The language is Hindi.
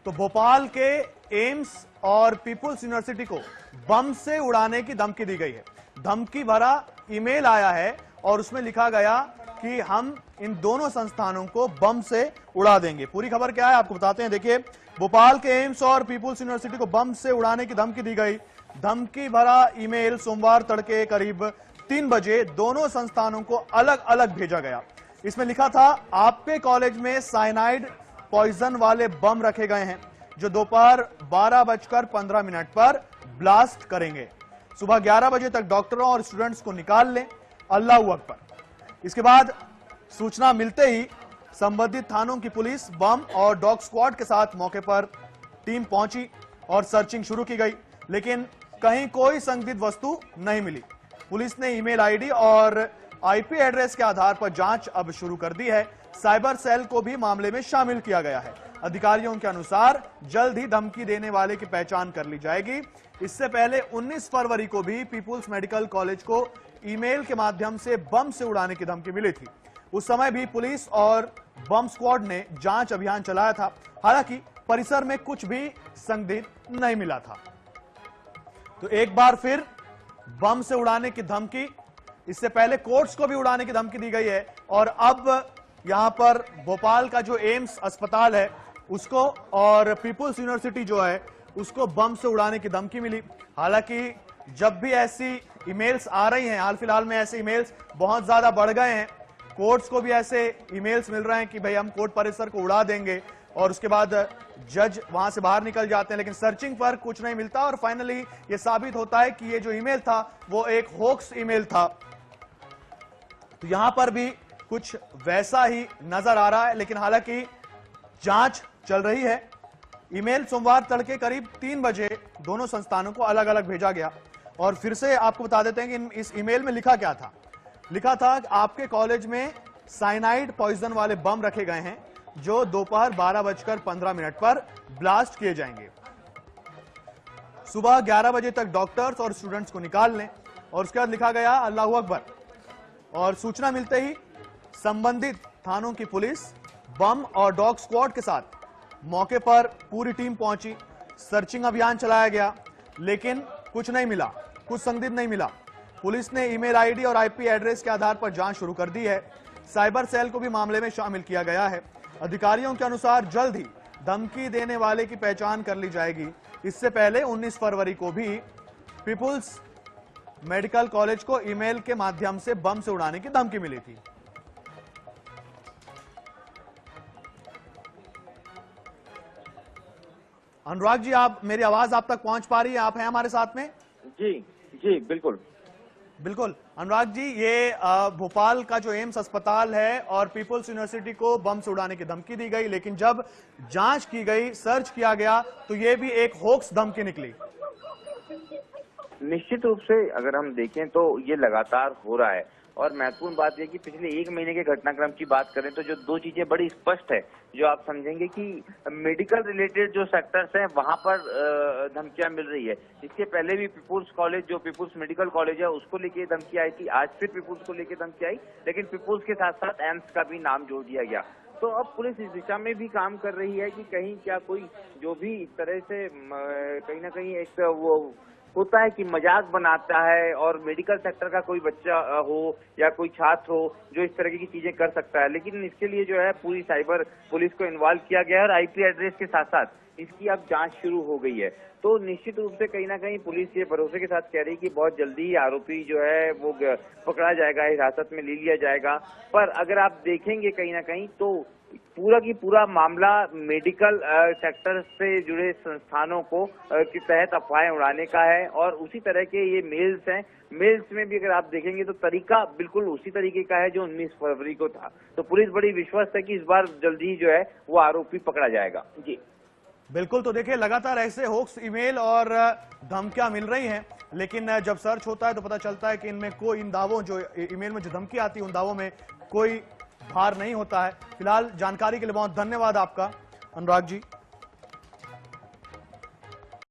तो भोपाल के एम्स और पीपुल्स यूनिवर्सिटी को बम से उड़ाने की धमकी दी गई है। धमकी भरा ईमेल आया है और उसमें लिखा गया कि हम इन दोनों संस्थानों को बम से उड़ा देंगे। पूरी खबर क्या है आपको बताते हैं। देखिए, भोपाल के एम्स और पीपुल्स यूनिवर्सिटी को बम से उड़ाने की धमकी दी गई। धमकी भरा ईमेल सोमवार तड़के करीब 3 बजे दोनों संस्थानों को अलग अलग भेजा गया। इसमें लिखा था, आपके कॉलेज में साइनाइड पॉइजन वाले बम रखे गए हैं जो दोपहर 12:15 पर ब्लास्ट करेंगे। सुबह 11 बजे तक डॉक्टरों और स्टूडेंट्स को निकाल लें। अल्लाहू अकबर। इसके बाद सूचना मिलते ही संबंधित थानों की पुलिस बम और डॉग स्क्वाड के साथ मौके पर टीम पहुंची और सर्चिंग शुरू की गई, लेकिन कहीं कोई संदिग्ध वस्तु नहीं मिली। पुलिस ने ईमेल आईडी और आईपी एड्रेस के आधार पर जांच अब शुरू कर दी है। साइबर सेल को भी मामले में शामिल किया गया है। अधिकारियों के अनुसार जल्द ही धमकी देने वाले की पहचान कर ली जाएगी। इससे पहले 19 फरवरी को भी पीपुल्स मेडिकल कॉलेज को ईमेल के माध्यम से बम से उड़ाने की धमकी मिली थी। उस समय भी पुलिस और बम स्क्वाड ने जांच अभियान चलाया था। हालांकि परिसर में कुछ भी संदिग्ध नहीं मिला था। तो एक बार फिर बम से उड़ाने की धमकी, इससे पहले कोर्ट्स को भी उड़ाने की धमकी दी गई है और अब यहां पर भोपाल का जो एम्स अस्पताल है उसको और पीपुल्स यूनिवर्सिटी जो है उसको बम से उड़ाने की धमकी मिली। हालांकि जब भी ऐसी ईमेल्स आ रही हैं, हाल फिलहाल में ऐसे ईमेल्स बहुत ज्यादा बढ़ गए हैं। कोर्ट्स को भी ऐसे ईमेल्स मिल रहे हैं कि भाई हम कोर्ट परिसर को उड़ा देंगे और उसके बाद जज वहां से बाहर निकल जाते हैं, लेकिन सर्चिंग पर कुछ नहीं मिलता और फाइनली ये साबित होता है कि ये जो ईमेल था वो एक होक्स ईमेल था। तो यहां पर भी कुछ वैसा ही नजर आ रहा है, लेकिन हालांकि जांच चल रही है। ईमेल सोमवार तड़के करीब 3 बजे दोनों संस्थानों को अलग अलग भेजा गया और फिर से आपको बता देते हैं कि इस ईमेल में लिखा क्या था। लिखा था कि आपके कॉलेज में साइनाइड पॉइजन वाले बम रखे गए हैं जो दोपहर 12:15 पर ब्लास्ट किए जाएंगे। सुबह 11 बजे तक डॉक्टर्स और स्टूडेंट्स को निकाल लें और उसके बाद लिखा गया अल्लाहू अकबर। और सूचना मिलते ही संबंधित थानों की पुलिस बम और डॉग स्क्वाड के साथ मौके पर पूरी टीम पहुंची। सर्चिंग अभियान चलाया गया, लेकिन कुछ नहीं मिला, कुछ संदिग्ध नहीं मिला। पुलिस ने ईमेल आईडी और आईपी एड्रेस के आधार पर जांच शुरू कर दी है। साइबर सेल को भी मामले में शामिल किया गया है। अधिकारियों के अनुसार जल्द ही धमकी देने वाले की पहचान कर ली जाएगी। इससे पहले 19 फरवरी को भी पीपुल्स मेडिकल कॉलेज को ईमेल के माध्यम से बम से उड़ाने की धमकी मिली थी। अनुराग जी, आप मेरी आवाज आप तक पहुंच पा रही है? आप हैं हमारे साथ में? जी जी बिल्कुल बिल्कुल। अनुराग जी, ये भोपाल का जो एम्स अस्पताल है और पीपुल्स यूनिवर्सिटी को बम से उड़ाने की धमकी दी गई, लेकिन जब जांच की गई, सर्च किया गया तो ये भी एक होक्स धमकी निकली। निश्चित रूप से अगर हम देखें तो ये लगातार हो रहा है और महत्वपूर्ण बात यह कि पिछले 1 महीने के घटनाक्रम की बात करें तो जो 2 चीजें बड़ी स्पष्ट है जो आप समझेंगे कि मेडिकल रिलेटेड जो सेक्टर्स हैं वहां पर धमकियां मिल रही है। इसके पहले भी पीपुल्स कॉलेज, जो पीपुल्स मेडिकल कॉलेज है, उसको लेके धमकी आई थी। आज फिर पीपुल्स को लेके धमकी आई, लेकिन पीपुल्स के साथ साथ एम्स का भी नाम जोड़ दिया गया। तो अब पुलिस इस दिशा में भी काम कर रही है कि कहीं क्या कोई जो भी इस तरह से कहीं ना कहीं एक वो होता है कि मजाक बनाता है और मेडिकल सेक्टर का कोई बच्चा हो या कोई छात्र हो जो इस तरह की चीजें कर सकता है, लेकिन इसके लिए जो है पूरी साइबर पुलिस को इन्वॉल्व किया गया है और आईपी एड्रेस के साथ साथ इसकी अब जांच शुरू हो गई है। तो निश्चित रूप से कहीं ना कहीं पुलिस ये भरोसे के साथ कह रही है कि बहुत जल्दी आरोपी जो है वो पकड़ा जाएगा, हिरासत में ले लिया जाएगा। पर अगर आप देखेंगे कहीं ना कहीं तो पूरा की पूरा मामला मेडिकल सेक्टर से जुड़े संस्थानों को के तहत अफवाहें उड़ाने का है और उसी तरह के ये मेल्स हैं। मेल्स में भी अगर आप देखेंगे तो तरीका बिल्कुल उसी तरीके का है जो 19 फरवरी को था। तो पुलिस बड़ी विश्वास है कि इस बार जल्दी जो है वो आरोपी पकड़ा जाएगा। जी बिल्कुल। तो देखिए, लगातार ऐसे होक्स ईमेल और धमकियां मिल रही हैं, लेकिन जब सर्च होता है तो पता चलता है कि इनमें कोई, इन दावों जो ईमेल में जो धमकी आती है उन दावों में कोई भार नहीं होता है। फिलहाल जानकारी के लिए बहुत धन्यवाद आपका अनुराग जी।